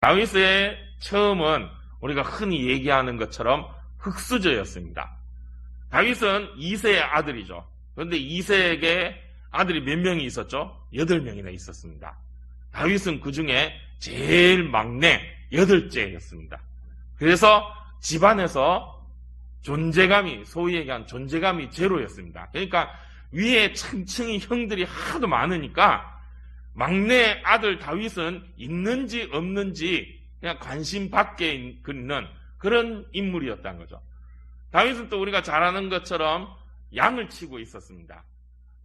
다윗의 처음은 우리가 흔히 얘기하는 것처럼 흙수저였습니다. 다윗은 이새의 아들이죠. 그런데 이새에게 아들이 몇 명이 있었죠? 8명이나 있었습니다. 다윗은 그 중에 제일 막내 8째였습니다. 그래서 집안에서 존재감이, 소위 얘기한 존재감이 제로였습니다. 그러니까 위에 층층이 형들이 하도 많으니까 막내 아들 다윗은 있는지 없는지 그냥 관심 밖에 있는 그런 인물이었다는 거죠. 다윗은 또 우리가 잘 아는 것처럼 양을 치고 있었습니다.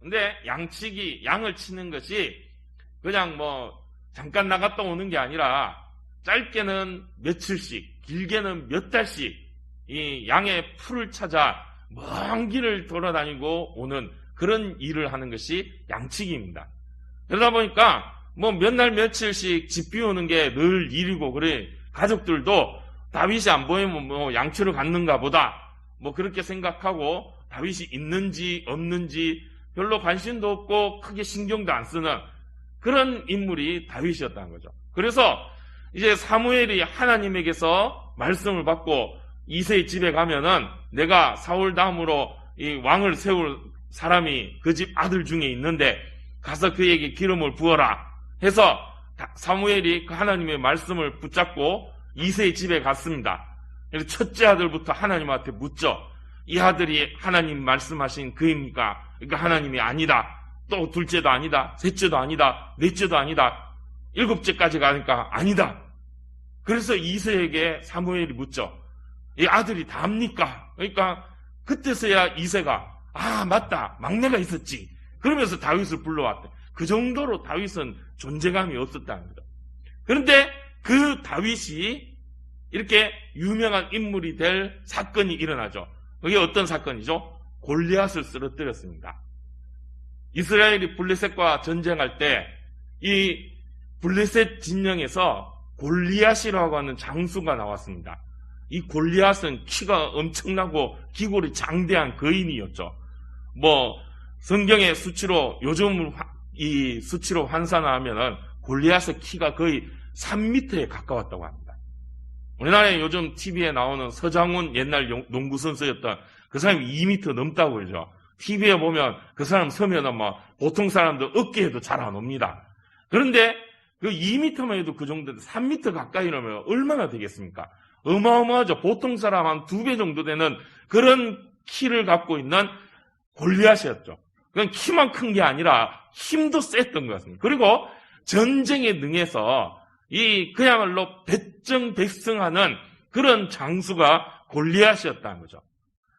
근데 양을 치는 것이 그냥 잠깐 나갔다 오는 게 아니라 짧게는 며칠씩, 길게는 몇 달씩 이 양의 풀을 찾아 먼 길을 돌아다니고 오는 그런 일을 하는 것이 양치기입니다. 그러다 보니까 몇 날 며칠씩 집 비우는 게 늘 일이고, 그래 가족들도 다윗이 안 보이면 양치러 갔는가 보다 그렇게 생각하고 다윗이 있는지 없는지 별로 관심도 없고 크게 신경도 안 쓰는 그런 인물이 다윗이었다는 거죠. 그래서 이제 사무엘이 하나님에게서 말씀을 받고 이새의 집에 가면은 내가 사울 다음으로 이 왕을 세울 사람이 그 집 아들 중에 있는데 가서 그에게 기름을 부어라 해서 사무엘이 그 하나님의 말씀을 붙잡고 이새의 집에 갔습니다. 그래서 첫째 아들부터 하나님한테 묻죠. 이 아들이 하나님 말씀하신 그입니까? 그러니까 하나님이 아니다. 또 둘째도 아니다. 셋째도 아니다. 넷째도 아니다. 7째까지 가니까 아니다. 그래서 이새에게 사무엘이 묻죠. 이 아들이 다입니까? 그러니까 그때서야 이새가 맞다. 막내가 있었지. 그러면서 다윗을 불러왔대. 그 정도로 다윗은 존재감이 없었다는 거죠. 그런데 그 다윗이 이렇게 유명한 인물이 될 사건이 일어나죠. 그게 어떤 사건이죠? 골리앗을 쓰러뜨렸습니다. 이스라엘이 블레셋과 전쟁할 때 이 블레셋 진영에서 골리앗이라고 하는 장수가 나왔습니다. 이 골리앗은 키가 엄청나고 기골이 장대한 거인이었죠. 성경의 수치로, 요즘 이 수치로 환산하면은 골리앗의 키가 거의 3m에 가까웠다고 합니다. 우리나라에 요즘 TV에 나오는 서장훈 옛날 농구 선수였던 그 사람이 2m 넘다고 그러죠. TV에 보면 그 사람 서면은 보통 사람들 어깨에도 잘 안 옵니다. 그런데 그 2m만 해도 그 정도, 3m 가까이 이러면 얼마나 되겠습니까? 어마어마하죠. 보통 사람 한 2배 정도 되는 그런 키를 갖고 있는 골리앗이었죠. 그건 키만 큰 게 아니라 힘도 셌던 것 같습니다. 그리고 전쟁에 능해서 그야말로 백정백승하는 그런 장수가 골리앗이었다는 거죠.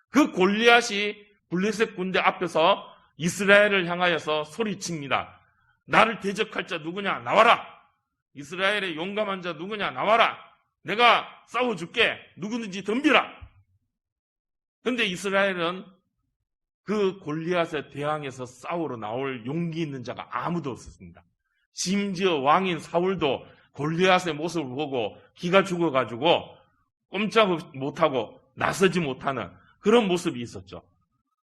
그 골리앗이 블레셋 군대 앞에서 이스라엘을 향하여서 소리칩니다. 나를 대적할 자 누구냐? 나와라! 이스라엘의 용감한 자 누구냐? 나와라! 내가 싸워줄게! 누구든지 덤비라! 그런데 이스라엘은 그 골리앗에 대항해서 싸우러 나올 용기 있는 자가 아무도 없었습니다. 심지어 왕인 사울도 골리앗의 모습을 보고 기가 죽어가지고 꼼짝 못하고 나서지 못하는 그런 모습이 있었죠.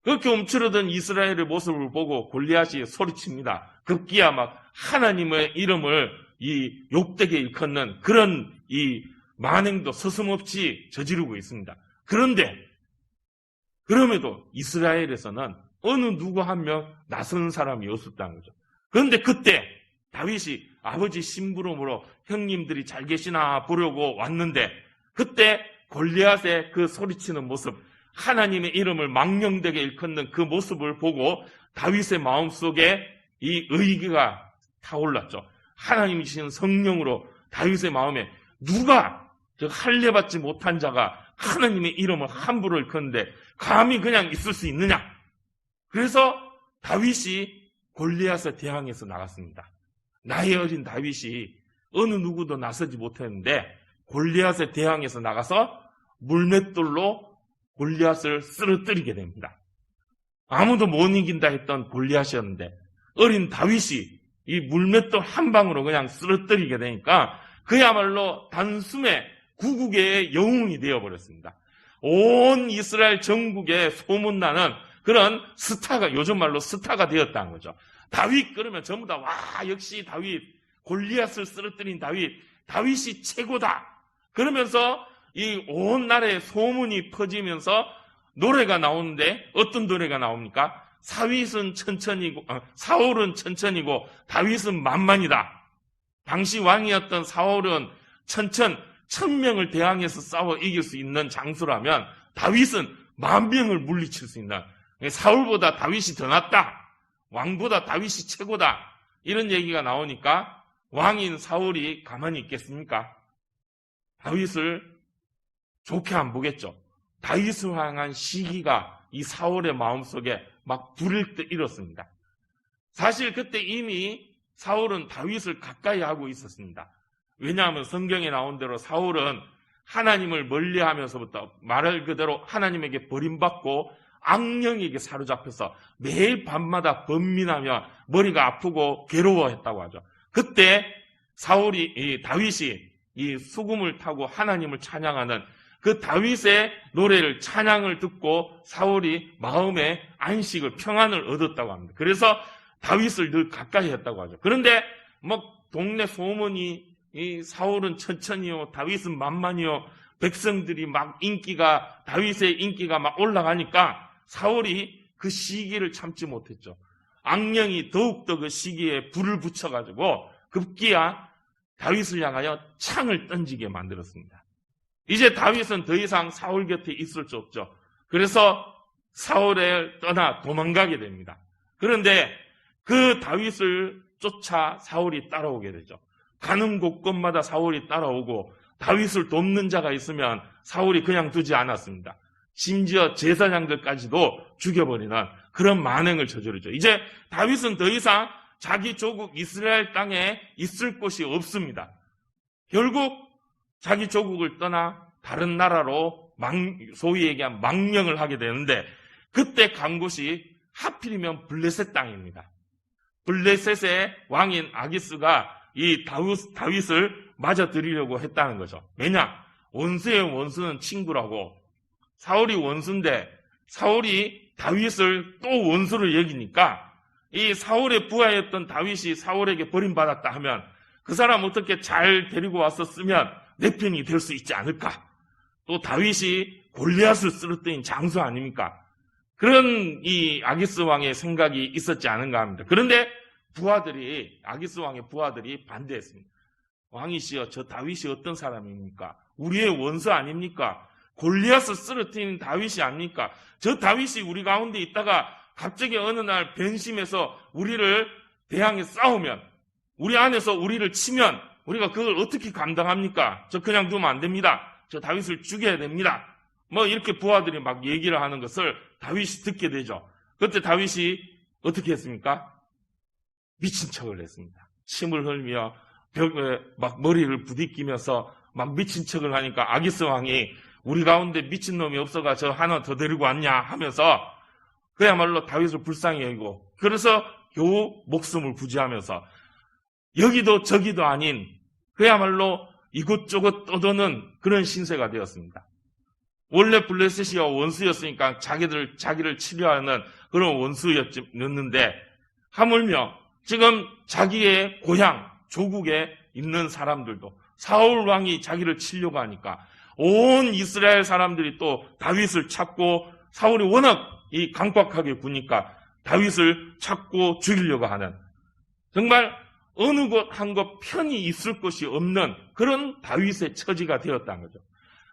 그렇게 움츠러든 이스라엘의 모습을 보고 골리앗이 소리칩니다. 급기야 하나님의 이름을 욕되게 일컫는 그런 만행도 서슴없이 저지르고 있습니다. 그럼에도 이스라엘에서는 어느 누구 한 명 나서는 사람이 없었다는 거죠. 그런데 그때 다윗이 아버지 심부름으로 형님들이 잘 계시나 보려고 왔는데 그때 골리앗의 그 소리치는 모습, 하나님의 이름을 망령되게 일컫는 그 모습을 보고 다윗의 마음속에 이 의기가 타올랐죠. 하나님이신 성령으로 다윗의 마음에 누가 할례받지 못한 자가 하나님의 이름을 함부로 일컫는데 감히 그냥 있을 수 있느냐? 그래서 다윗이 골리앗에 대항해서 나갔습니다. 나이 어린 다윗이 어느 누구도 나서지 못했는데 골리앗에 대항해서 나가서 물맷돌로 골리앗을 쓰러뜨리게 됩니다. 아무도 못 이긴다 했던 골리앗이었는데 어린 다윗이 이 물맷돌 한 방으로 그냥 쓰러뜨리게 되니까 그야말로 단숨에 구국의 영웅이 되어버렸습니다. 온 이스라엘 전국에 소문나는 그런 스타가, 요즘 말로 스타가 되었다는 거죠. 다윗 그러면 전부 다 역시 다윗, 골리앗을 쓰러뜨린 다윗, 다윗이 최고다. 그러면서 이 온 나라에 소문이 퍼지면서 노래가 나오는데 어떤 노래가 나옵니까? 사울은 천천히고 다윗은 만만이다. 당시 왕이었던 사울은 1000명을 대항해서 싸워 이길 수 있는 장수라면 다윗은 10,000명을 물리칠 수 있는, 사울보다 다윗이 더 낫다. 왕보다 다윗이 최고다. 이런 얘기가 나오니까 왕인 사울이 가만히 있겠습니까? 다윗을 좋게 안 보겠죠. 다윗을 향한 시기가 이 사울의 마음속에 막 불을 때 일었습니다. 사실 그때 이미 사울은 다윗을 가까이 하고 있었습니다. 왜냐하면 성경에 나온 대로 사울은 하나님을 멀리하면서부터 말 그대로 하나님에게 버림받고 악령에게 사로잡혀서 매일 밤마다 번민하며 머리가 아프고 괴로워했다고 하죠. 그때 다윗이 이 수금을 타고 하나님을 찬양하는 그 다윗의 노래를, 찬양을 듣고 사울이 마음의 안식을, 평안을 얻었다고 합니다. 그래서 다윗을 늘 가까이 했다고 하죠. 그런데 동네 소문이 이 사울은 천천히요, 다윗은 만만히요, 백성들이 다윗의 인기가 막 올라가니까 사울이 그 시기를 참지 못했죠. 악령이 더욱더 그 시기에 불을 붙여가지고 급기야 다윗을 향하여 창을 던지게 만들었습니다. 이제 다윗은 더 이상 사울 곁에 있을 수 없죠. 그래서 사울을 떠나 도망가게 됩니다. 그런데 그 다윗을 쫓아 사울이 따라오게 되죠. 가는 곳곳마다 사울이 따라오고 다윗을 돕는 자가 있으면 사울이 그냥 두지 않았습니다. 심지어 제사장들까지도 죽여버리는 그런 만행을 저지르죠. 이제 다윗은 더 이상 자기 조국 이스라엘 땅에 있을 곳이 없습니다. 결국 자기 조국을 떠나 다른 나라로 소위 얘기한 망명을 하게 되는데, 그때 간 곳이 하필이면 블레셋 땅입니다. 블레셋의 왕인 아기스가 이 다윗을 맞아들이려고 했다는 거죠. 왜냐? 원수의 원수는 친구라고. 사울이 원수인데 사울이 다윗을 또 원수로 여기니까 이 사울의 부하였던 다윗이 사울에게 버림받았다 하면 그 사람 어떻게 잘 데리고 와서 쓰면 내 편이 될 수 있지 않을까? 또 다윗이 골리앗을 쓰러뜨린 장수 아닙니까? 그런 이 아기스 왕의 생각이 있었지 않은가 합니다. 그런데 아기스 왕의 부하들이 반대했습니다. 왕이시여, 저 다윗이 어떤 사람입니까? 우리의 원수 아닙니까? 골리앗을 쓰러뜨린 다윗이 아닙니까? 저 다윗이 우리 가운데 있다가 갑자기 어느 날 변심해서 우리를 대항해 싸우면, 우리 안에서 우리를 치면 우리가 그걸 어떻게 감당합니까? 저 그냥 두면 안 됩니다. 저 다윗을 죽여야 됩니다. 이렇게 부하들이 막 얘기를 하는 것을 다윗이 듣게 되죠. 그때 다윗이 어떻게 했습니까? 미친 척을 했습니다. 침을 흘리며 벽에 막 머리를 부딪히면서 막 미친 척을 하니까 아기스 왕이 우리 가운데 미친놈이 없어가 저 하나 더 데리고 왔냐 하면서 그야말로 다윗을 불쌍히 여기고, 그래서 겨우 목숨을 부지하면서 여기도 저기도 아닌 그야말로 이곳저곳 떠도는 그런 신세가 되었습니다. 원래 블레셋이 원수였으니까 자기를 치료하는 그런 원수였는데, 하물며 지금 자기의 고향, 조국에 있는 사람들도 사울 왕이 자기를 치려고 하니까 온 이스라엘 사람들이 또 다윗을 찾고, 사울이 워낙 이 강박하게 구니까 다윗을 찾고 죽이려고 하는, 정말 어느 곳 한 곳 편히 있을 곳이 없는 그런 다윗의 처지가 되었다는 거죠.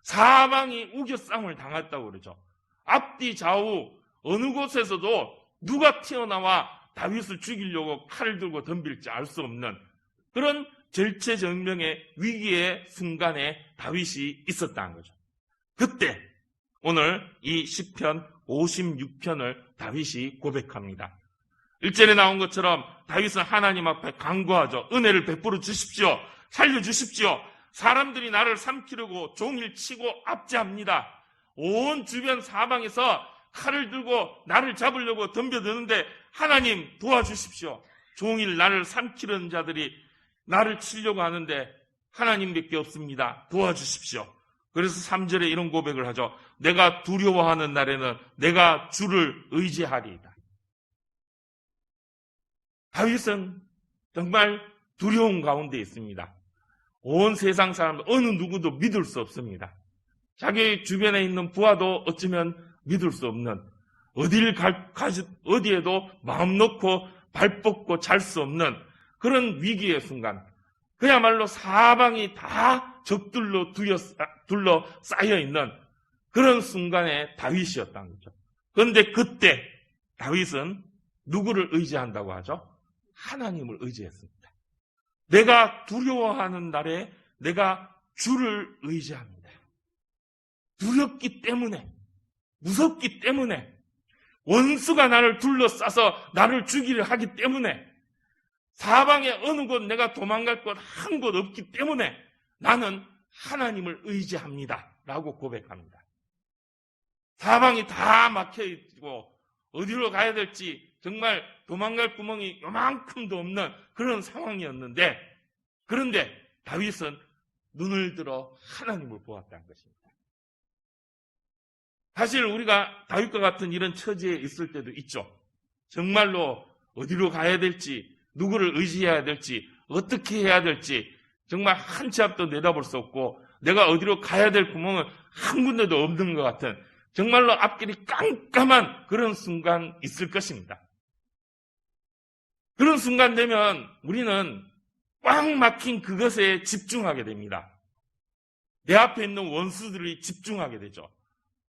사방이 우겨싸움을 당했다고 그러죠. 앞뒤 좌우 어느 곳에서도 누가 튀어나와 다윗을 죽이려고 칼을 들고 덤빌지 알 수 없는 그런 절체절명의 위기의 순간에 다윗이 있었다는 거죠. 그때 오늘 이 시편 56편을 다윗이 고백합니다. 1절에 나온 것처럼 다윗은 하나님 앞에 간구하죠. 은혜를 베풀어 주십시오. 살려주십시오. 사람들이 나를 삼키려고 종일 치고 압제합니다. 온 주변 사방에서 칼을 들고 나를 잡으려고 덤벼드는데 하나님 도와주십시오. 종일 나를 삼키려는 자들이 나를 치려고 하는데 하나님밖에 없습니다. 도와주십시오. 그래서 3절에 이런 고백을 하죠. 내가 두려워하는 날에는 내가 주를 의지하리이다. 다윗은 정말 두려움 가운데 있습니다. 온 세상 사람 어느 누구도 믿을 수 없습니다. 자기 주변에 있는 부하도 어쩌면 믿을 수 없는, 어디에도 마음 놓고 발 뻗고 잘 수 없는 그런 위기의 순간, 그야말로 사방이 다 적들로 둘러싸여 있는 그런 순간에 다윗이었다는 거죠. 그런데 그때 다윗은 누구를 의지한다고 하죠? 하나님을 의지했습니다. 내가 두려워하는 날에 내가 주를 의지합니다. 두렵기 때문에, 무섭기 때문에, 원수가 나를 둘러싸서 나를 죽이려 하기 때문에, 사방에 어느 곳 내가 도망갈 곳 한 곳 없기 때문에 나는 하나님을 의지합니다 라고 고백합니다. 사방이 다 막혀있고 어디로 가야 될지 정말 도망갈 구멍이 요만큼도 없는 그런 상황이었는데, 그런데 다윗은 눈을 들어 하나님을 보았다는 것입니다. 사실 우리가 다윗과 같은 이런 처지에 있을 때도 있죠. 정말로 어디로 가야 될지, 누구를 의지해야 될지, 어떻게 해야 될지 정말 한 치 앞도 내다볼 수 없고 내가 어디로 가야 될 구멍은 한 군데도 없는 것 같은 정말로 앞길이 깜깜한 그런 순간 있을 것입니다. 그런 순간 되면 우리는 꽉 막힌 그것에 집중하게 됩니다. 내 앞에 있는 원수들이 집중하게 되죠.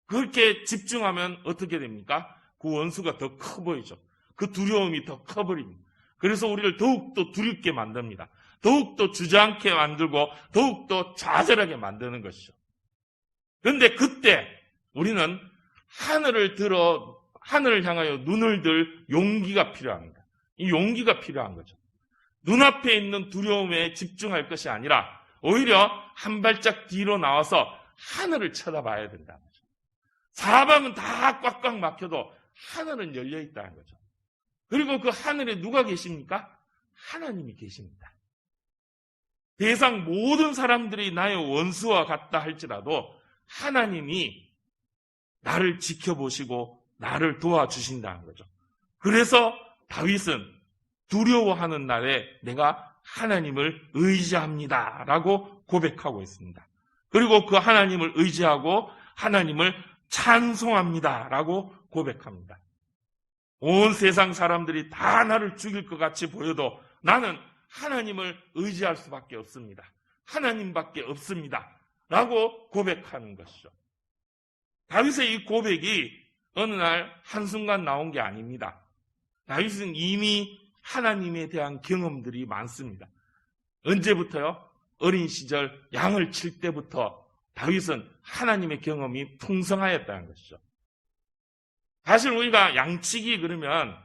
그렇게 집중하면 어떻게 됩니까? 그 원수가 더 커 보이죠. 그 두려움이 더 커버립니다. 그래서 우리를 더욱더 두렵게 만듭니다. 더욱더 주저앉게 만들고 더욱더 좌절하게 만드는 것이죠. 그런데 그때 우리는 하늘을 향하여 눈을 들 용기가 필요합니다. 이 용기가 필요한 거죠. 눈앞에 있는 두려움에 집중할 것이 아니라 오히려 한 발짝 뒤로 나와서 하늘을 쳐다봐야 된다는 거죠. 사방은 다 꽉꽉 막혀도 하늘은 열려 있다는 거죠. 그리고 그 하늘에 누가 계십니까? 하나님이 계십니다. 세상 모든 사람들이 나의 원수와 같다 할지라도 하나님이 나를 지켜보시고 나를 도와주신다는 거죠. 그래서 다윗은 두려워하는 날에 내가 하나님을 의지합니다 라고 고백하고 있습니다. 그리고 그 하나님을 의지하고 하나님을 찬송합니다 라고 고백합니다. 온 세상 사람들이 다 나를 죽일 것 같이 보여도 나는 하나님을 의지할 수밖에 없습니다. 하나님밖에 없습니다 라고 고백하는 것이죠. 다윗의 이 고백이 어느 날 한순간 나온 게 아닙니다. 다윗은 이미 하나님에 대한 경험들이 많습니다. 언제부터요? 어린 시절 양을 칠 때부터 다윗은 하나님의 경험이 풍성하였다는 것이죠. 사실 우리가 양치기 그러면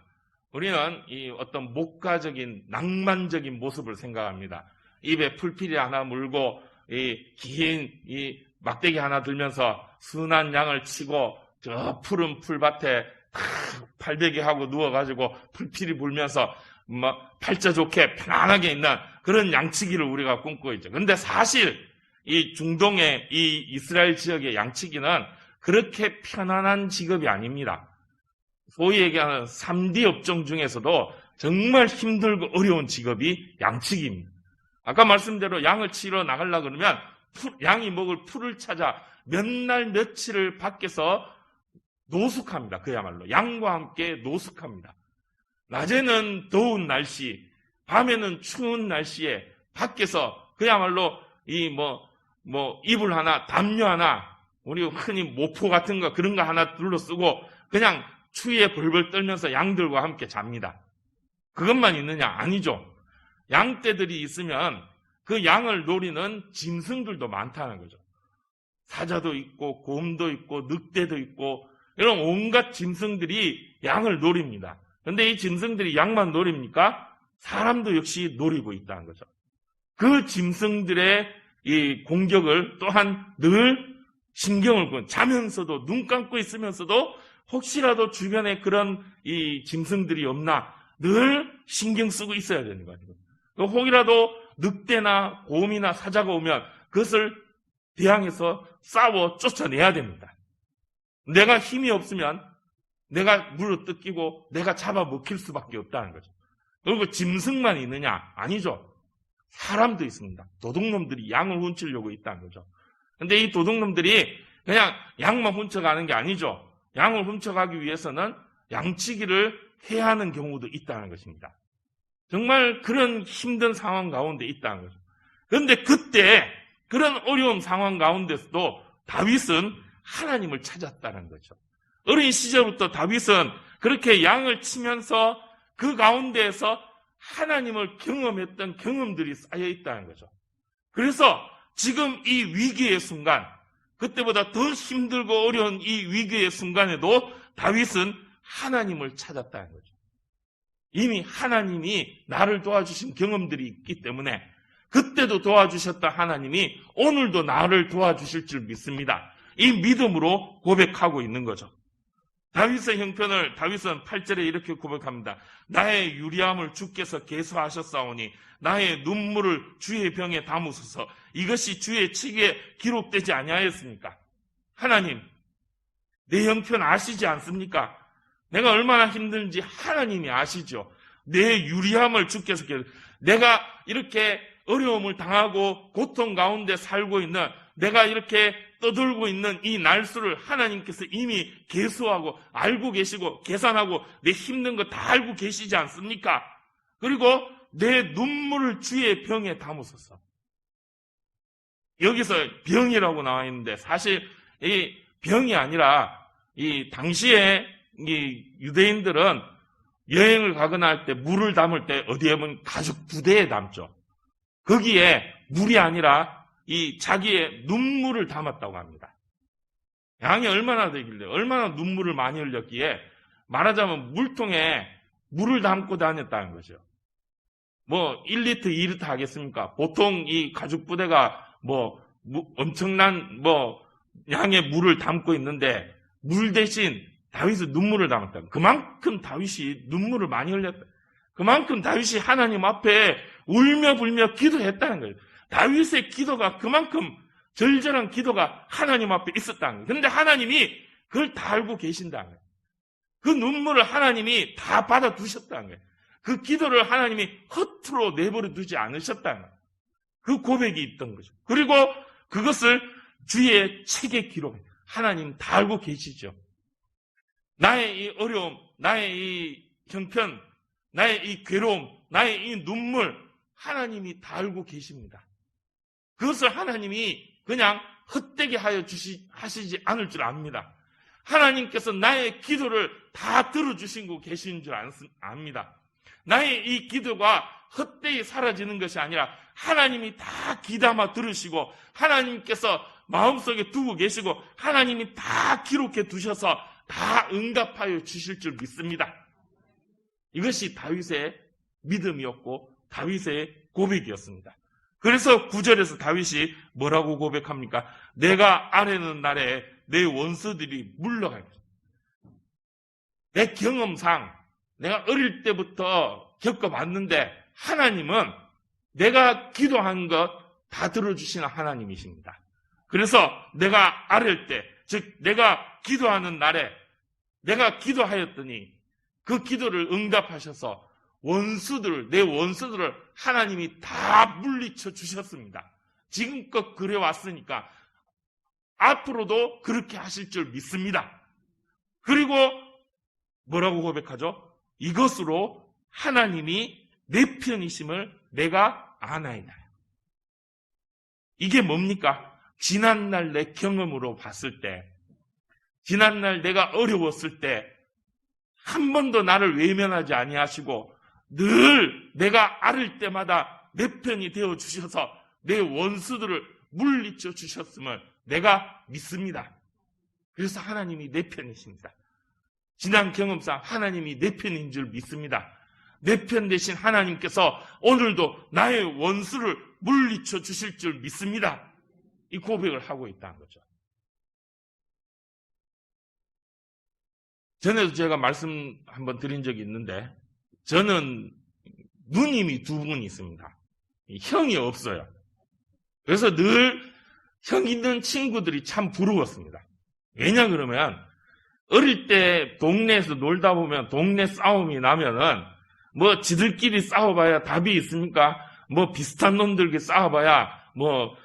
우리는 이 어떤 목가적인 낭만적인 모습을 생각합니다. 입에 풀필이 하나 물고 긴 막대기 하나 들면서 순한 양을 치고 저 푸른 풀밭에 팔베개 하고 누워가지고 풀필이 불면서 팔자 좋게 편안하게 있는 그런 양치기를 우리가 꿈꾸고 있죠. 그런데 사실 이 중동의 이 이스라엘 지역의 양치기는 그렇게 편안한 직업이 아닙니다. 소위 얘기하는 3D 업종 중에서도 정말 힘들고 어려운 직업이 양치기입니다. 아까 말씀대로 양을 치러 나가려고 그러면 양이 먹을 풀을 찾아 몇 날 며칠을 밖에서 노숙합니다. 그야말로 양과 함께 노숙합니다. 낮에는 더운 날씨, 밤에는 추운 날씨에 밖에서 그야말로 이불 하나, 담요 하나, 우리 흔히 모포 같은 거 그런 거 하나 둘러쓰고 그냥 추위에 벌벌 떨면서 양들과 함께 잡니다. 그것만 있느냐? 아니죠. 양떼들이 있으면 그 양을 노리는 짐승들도 많다는 거죠. 사자도 있고 곰도 있고 늑대도 있고 이런 온갖 짐승들이 양을 노립니다. 그런데 이 짐승들이 양만 노립니까? 사람도 역시 노리고 있다는 거죠. 그 짐승들의 이 공격을 또한 늘 신경을 끄고 자면서도 눈 감고 있으면서도 혹시라도 주변에 그런 이 짐승들이 없나 늘 신경 쓰고 있어야 되는 거예요. 혹이라도 늑대나 곰이나 사자가 오면 그것을 대항해서 싸워 쫓아내야 됩니다. 내가 힘이 없으면 내가 물어뜯기고 내가 잡아먹힐 수밖에 없다는 거죠. 그리고 짐승만 있느냐? 아니죠. 사람도 있습니다. 도둑놈들이 양을 훔치려고 있다는 거죠. 근데 이 도둑놈들이 그냥 양만 훔쳐가는 게 아니죠. 양을 훔쳐가기 위해서는 양치기를 해야 하는 경우도 있다는 것입니다. 정말 그런 힘든 상황 가운데 있다는 거죠. 그런데 그때 그런 어려운 상황 가운데서도 다윗은 하나님을 찾았다는 거죠. 어린 시절부터 다윗은 그렇게 양을 치면서 그 가운데에서 하나님을 경험했던 경험들이 쌓여 있다는 거죠. 그래서 지금 이 위기의 순간, 그때보다 더 힘들고 어려운 이 위기의 순간에도 다윗은 하나님을 찾았다는 거죠. 이미 하나님이 나를 도와주신 경험들이 있기 때문에 그때도 도와주셨던 하나님이 오늘도 나를 도와주실 줄 믿습니다. 이 믿음으로 고백하고 있는 거죠. 다윗의 형편을 다윗은 8절에 이렇게 고백합니다. 나의 유리함을 주께서 계수하셨사오니 나의 눈물을 주의 병에 담으소서. 이것이 주의 책에 기록되지 아니하였습니까? 하나님, 내 형편 아시지 않습니까? 내가 얼마나 힘든지 하나님이 아시죠. 내 유리함을 주께서 내가 이렇게 어려움을 당하고 고통 가운데 살고 있는, 내가 이렇게 떠들고 있는 이 날수를 하나님께서 이미 계수하고 알고 계시고 계산하고 내 힘든 거 다 알고 계시지 않습니까? 그리고 내 눈물을 주의 병에 담으소서. 여기서 병이라고 나와 있는데 사실 이 병이 아니라 이 당시에 이 유대인들은 여행을 가거나 할 때 물을 담을 때 어디에 보면 가죽 부대에 담죠. 거기에 물이 아니라 이 자기의 눈물을 담았다고 합니다. 양이 얼마나 되길래, 얼마나 눈물을 많이 흘렸기에 말하자면 물통에 물을 담고 다녔다는 거죠. 뭐 1리터, 2리터 하겠습니까? 보통 이 가죽 부대가 뭐 엄청난 양의 물을 담고 있는데 물 대신 다윗은 눈물을 담았다. 그만큼 다윗이 눈물을 많이 흘렸다. 그만큼 다윗이 하나님 앞에 울며 불며 기도했다는 거예요. 다윗의 기도가 그만큼 절절한 기도가 하나님 앞에 있었다는 거예요. 그런데 하나님이 그걸 다 알고 계신다는 거예요. 그 눈물을 하나님이 다 받아두셨다는 거예요. 그 기도를 하나님이 허투루 내버려 두지 않으셨다는 거예요. 그 고백이 있던 거죠. 그리고 그것을 주의 책에 기록해. 하나님 다 알고 계시죠. 나의 이 어려움, 나의 이 형편, 나의 이 괴로움, 나의 이 눈물, 하나님이 다 알고 계십니다. 그것을 하나님이 그냥 헛되게 하시지 않을 줄 압니다. 하나님께서 나의 기도를 다 들어주시고 계시는 줄 압니다. 나의 이 기도가 헛되이 사라지는 것이 아니라 하나님이 다 귀담아 들으시고 하나님께서 마음속에 두고 계시고 하나님이 다 기록해 두셔서 다 응답하여 주실 줄 믿습니다. 이것이 다윗의 믿음이었고 다윗의 고백이었습니다. 그래서 9절에서 다윗이 뭐라고 고백합니까? 내가 아뢰는 날에 내 원수들이 물러갈 것이다. 내 경험상 내가 어릴 때부터 겪어봤는데 하나님은 내가 기도한 것 다 들어주시는 하나님이십니다. 그래서 내가 아랠 때, 즉 내가 기도하는 날에 내가 기도하였더니 그 기도를 응답하셔서 내 원수들을 하나님이 다 물리쳐 주셨습니다. 지금껏 그래왔으니까 앞으로도 그렇게 하실 줄 믿습니다. 그리고 뭐라고 고백하죠? 이것으로 하나님이 내 편이심을 내가 아나이다. 이게 뭡니까? 지난날 내 경험으로 봤을 때, 지난날 내가 어려웠을 때 한 번도 나를 외면하지 아니하시고 늘 내가 앓을 때마다 내 편이 되어 주셔서 내 원수들을 물리쳐 주셨음을 내가 믿습니다. 그래서 하나님이 내 편이십니다. 지난 경험상 하나님이 내 편인 줄 믿습니다. 내 편 대신 하나님께서 오늘도 나의 원수를 물리쳐 주실 줄 믿습니다. 이 고백을 하고 있다는 거죠. 전에도 제가 말씀 한번 드린 적이 있는데 저는 누님이 두 분 있습니다. 형이 없어요. 그래서 늘 형 있는 친구들이 참 부러웠습니다. 왜냐 그러면 어릴 때 동네에서 놀다 보면 동네 싸움이 나면은 뭐 지들끼리 싸워봐야 답이 있습니까? 뭐 비슷한 놈들끼리 싸워봐야 뭐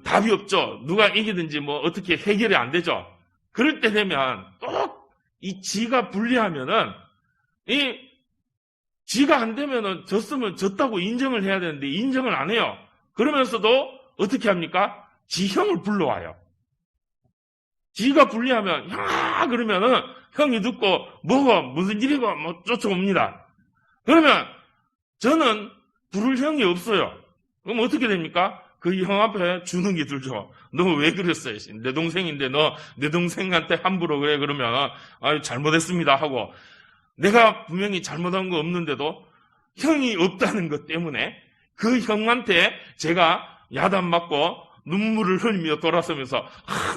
답이 없죠. 누가 이기든지 뭐 어떻게 해결이 안 되죠. 그럴 때 되면 또 이 지가 불리하면은 지가 안 되면은 졌으면 졌다고 인정을 해야 되는데 인정을 안 해요. 그러면서도 어떻게 합니까? 지 형을 불러와요. 지가 불리하면 형아 그러면은 형이 듣고 뭐가 무슨 일이고 뭐 쫓아옵니다. 그러면 저는 부를 형이 없어요. 그럼 어떻게 됩니까? 그 형 앞에 주눅이 들죠. 너 왜 그랬어요? 내 동생인데 너 내 동생한테 함부로 그래 그러면 잘못했습니다 하고 내가 분명히 잘못한 거 없는데도 형이 없다는 것 때문에 그 형한테 제가 야단 맞고 눈물을 흘리며 돌아서면서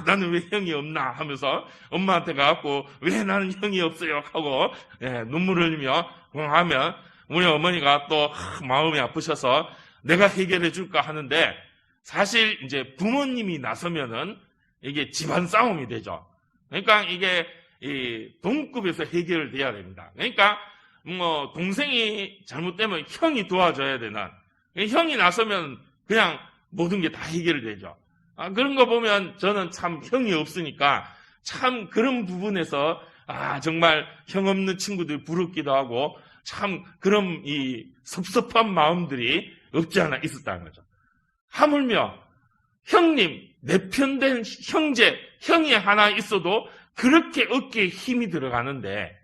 나는 왜 형이 없나 하면서 엄마한테 가갖고 왜 나는 형이 없어요 하고 눈물을 흘리며 하면 우리 어머니가 또 마음이 아프셔서 내가 해결해 줄까 하는데 사실 이제 부모님이 나서면은 이게 집안 싸움이 되죠. 그러니까 이게 이 동급에서 해결돼야 됩니다. 그러니까 뭐 동생이 잘못되면 형이 도와줘야 되는 형이 나서면 그냥 모든 게 다 해결되죠. 그런 거 보면 저는 참 형이 없으니까 참 그런 부분에서 정말 형 없는 친구들 부럽기도 하고 참 그런 이 섭섭한 마음들이 없지 않아 있었다는 거죠. 하물며 형님, 내 편된 형제, 형이 하나 있어도 그렇게 어깨에 힘이 들어가는데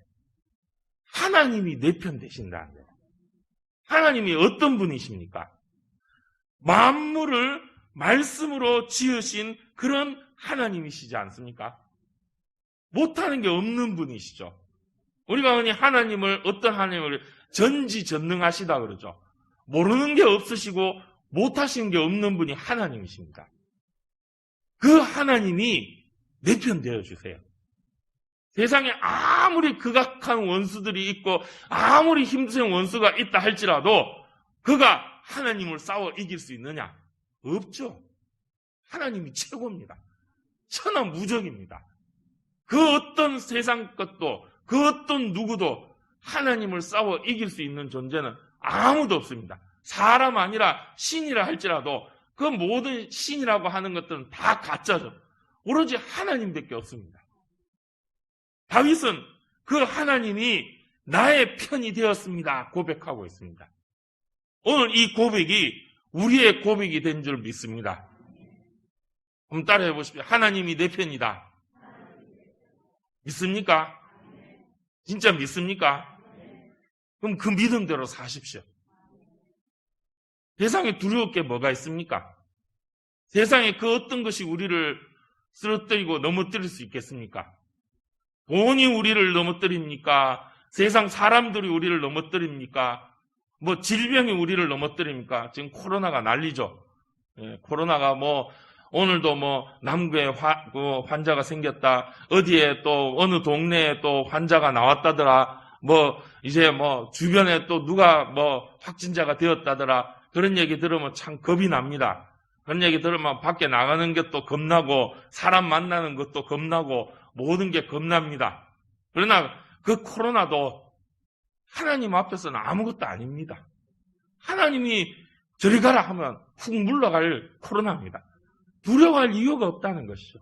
하나님이 내 편 되신다는 거예요. 하나님이 어떤 분이십니까? 만물을 말씀으로 지으신 그런 하나님이시지 않습니까? 못하는 게 없는 분이시죠. 우리가 흔히 하나님을 어떤 하나님을 전지전능하시다 그러죠. 모르는 게 없으시고 못하시는 게 없는 분이 하나님이십니다. 그 하나님이 내 편 되어주세요. 세상에 아무리 극악한 원수들이 있고 아무리 힘든 원수가 있다 할지라도 그가 하나님을 싸워 이길 수 있느냐? 없죠. 하나님이 최고입니다. 천하무적입니다. 그 어떤 세상 것도 그 어떤 누구도 하나님을 싸워 이길 수 있는 존재는 아무도 없습니다. 사람 아니라 신이라 할지라도 그 모든 신이라고 하는 것들은 다 가짜죠. 오로지 하나님밖에 없습니다. 다윗은 그 하나님이 나의 편이 되었습니다 고백하고 있습니다. 오늘 이 고백이 우리의 고백이 된 줄 믿습니다. 한번 따라해 보십시오. 하나님이 내 편이다. 믿습니까? 진짜 믿습니까? 그럼 그 믿음대로 사십시오. 세상에 두려울 게 뭐가 있습니까? 세상에 그 어떤 것이 우리를 쓰러뜨리고 넘어뜨릴 수 있겠습니까? 돈이 우리를 넘어뜨립니까? 세상 사람들이 우리를 넘어뜨립니까? 뭐 질병이 우리를 넘어뜨립니까? 지금 코로나가 난리죠. 코로나가 뭐 오늘도 뭐 남구에 환자가 생겼다. 어디에 또 어느 동네에 또 환자가 나왔다더라. 뭐 이제 뭐 주변에 또 누가 뭐 확진자가 되었다더라. 그런 얘기 들으면 참 겁이 납니다. 그런 얘기 들으면 밖에 나가는 것도 겁나고 사람 만나는 것도 겁나고 모든 게 겁납니다. 그러나 그 코로나도 하나님 앞에서는 아무것도 아닙니다. 하나님이 저리 가라 하면 훅 물러갈 코로나입니다. 두려워할 이유가 없다는 것이죠.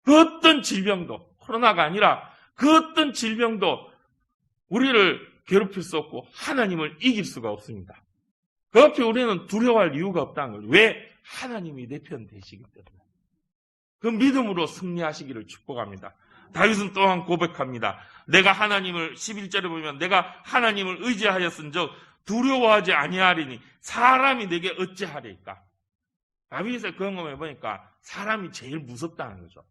그 어떤 질병도 코로나가 아니라 그 어떤 질병도 우리를 괴롭힐 수 없고 하나님을 이길 수가 없습니다. 그 앞에 우리는 두려워할 이유가 없다는 거죠. 왜? 하나님이 내 편 되시기 때문에. 그 믿음으로 승리하시기를 축복합니다. 다윗은 또한 고백합니다. 내가 하나님을 11절에 보면 내가 하나님을 의지하였은즉 두려워하지 아니하리니 사람이 내게 어찌하리까. 다윗의 경험해 보니까 사람이 제일 무섭다는 거죠.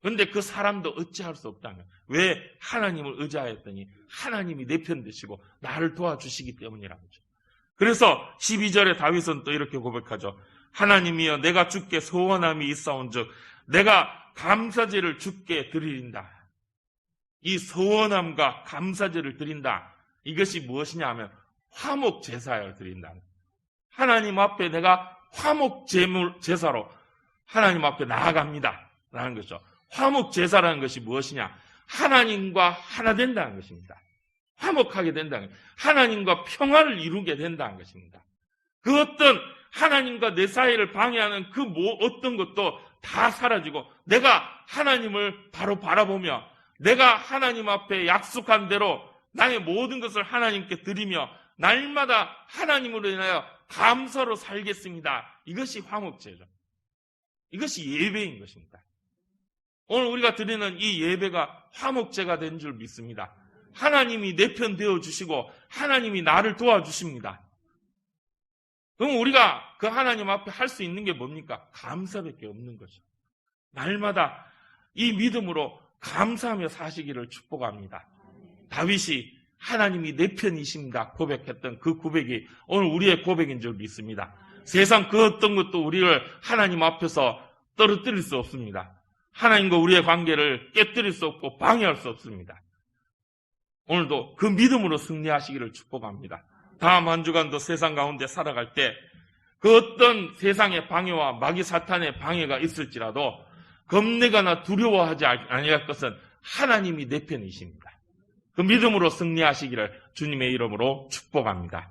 그런데 그 사람도 어찌할 수 없다는 거예요. 왜? 하나님을 의지하였더니 하나님이 내 편 되시고 나를 도와주시기 때문이라는 거죠. 그래서 12절에 다윗은 또 이렇게 고백하죠. 하나님이여 내가 주께 소원함이 있사온즉 내가 감사제를 주께 드리린다. 이 소원함과 감사제를 드린다. 이것이 무엇이냐 하면 화목제사를 드린다. 하나님 앞에 내가 화목제사로 하나님 앞에 나아갑니다. 라는 거죠. 화목제사라는 것이 무엇이냐? 하나님과 하나 된다는 것입니다. 화목하게 된다는 거예요. 하나님과 평화를 이루게 된다는 것입니다. 그 어떤 하나님과 내 사이를 방해하는 그 어떤 것도 다 사라지고 내가 하나님을 바로 바라보며 내가 하나님 앞에 약속한 대로 나의 모든 것을 하나님께 드리며 날마다 하나님으로 인하여 감사로 살겠습니다. 이것이 화목제죠. 이것이 예배인 것입니다. 오늘 우리가 드리는 이 예배가 화목제가 된 줄 믿습니다. 하나님이 내 편 되어주시고 하나님이 나를 도와주십니다. 그럼 우리가 그 하나님 앞에 할 수 있는 게 뭡니까? 감사밖에 없는 거죠. 날마다 이 믿음으로 감사하며 사시기를 축복합니다. 다윗이 하나님이 내 편이십니다 고백했던 그 고백이 오늘 우리의 고백인 줄 믿습니다. 세상 그 어떤 것도 우리를 하나님 앞에서 떨어뜨릴 수 없습니다. 하나님과 우리의 관계를 깨뜨릴 수 없고 방해할 수 없습니다. 오늘도 그 믿음으로 승리하시기를 축복합니다. 다음 한 주간도 세상 가운데 살아갈 때 그 어떤 세상의 방해와 마귀 사탄의 방해가 있을지라도 겁내거나 두려워하지 아니할 것은 하나님이 내 편이십니다. 그 믿음으로 승리하시기를 주님의 이름으로 축복합니다.